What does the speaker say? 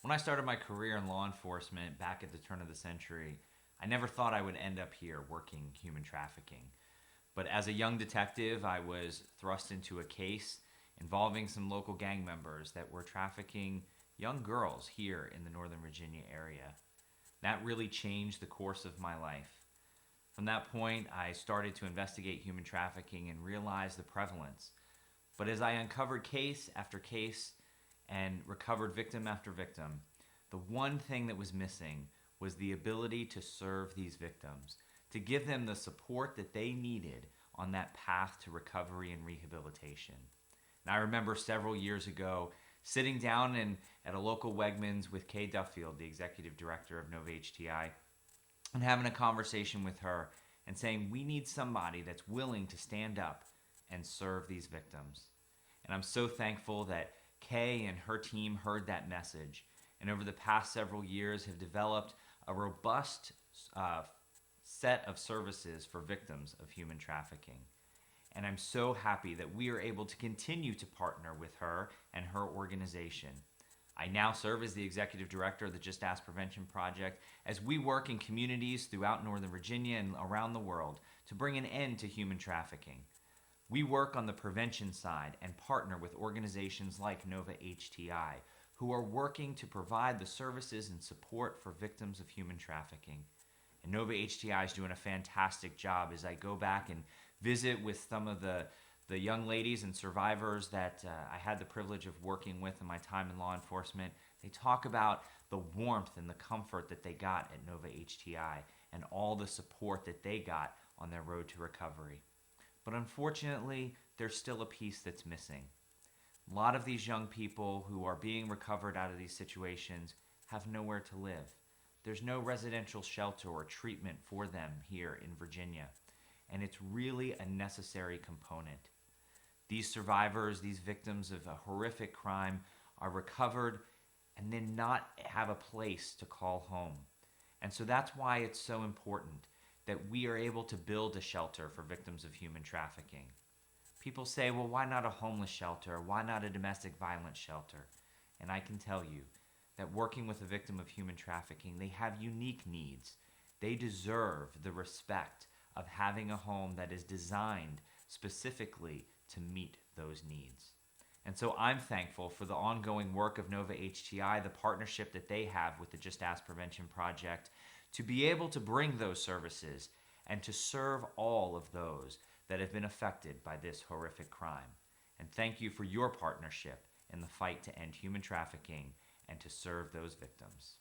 When I started my career in law enforcement back at the turn of the century, I never thought I would end up here working human trafficking. But as a young detective, I was thrust into a case involving some local gang members that were trafficking young girls here in the Northern Virginia area. That really changed the course of my life. From that point, I started to investigate human trafficking and realize the prevalence. But as I uncovered case after case and recovered victim after victim, the one thing that was missing was the ability to serve these victims, to give them the support that they needed on that path to recovery and rehabilitation. And I remember several years ago sitting down at a local Wegmans with Kay Duffield, the executive director of Nova HTI, and having a conversation with her and saying, we need somebody that's willing to stand up and serve these victims. And I'm so thankful that Kay and her team heard that message, and over the past several years have developed a robust set of services for victims of human trafficking. And I'm so happy that we are able to continue to partner with her and her organization. I now serve as the executive director of the Just Ask Prevention Project as we work in communities throughout Northern Virginia and around the world to bring an end to human trafficking. We work on the prevention side and partner with organizations like Nova HTI, who are working to provide the services and support for victims of human trafficking. And Nova HTI is doing a fantastic job as I go back and visit with some of the young ladies and survivors that I had the privilege of working with in my time in law enforcement. They talk about the warmth and the comfort that they got at Nova HTI and all the support that they got on their road to recovery. But unfortunately, there's still a piece that's missing. A lot of these young people who are being recovered out of these situations have nowhere to live. There's no residential shelter or treatment for them here in Virginia, and it's really a necessary component. These survivors, these victims of a horrific crime, are recovered and then not have a place to call home. And so that's why it's so important that we are able to build a shelter for victims of human trafficking. People say, well, why not a homeless shelter? Why not a domestic violence shelter? And I can tell you that working with a victim of human trafficking, they have unique needs. They deserve the respect of having a home that is designed specifically to meet those needs. And so I'm thankful for the ongoing work of Nova HTI, the partnership that they have with the Just Ask Prevention Project, to be able to bring those services and to serve all of those that have been affected by this horrific crime. And thank you for your partnership in the fight to end human trafficking and to serve those victims.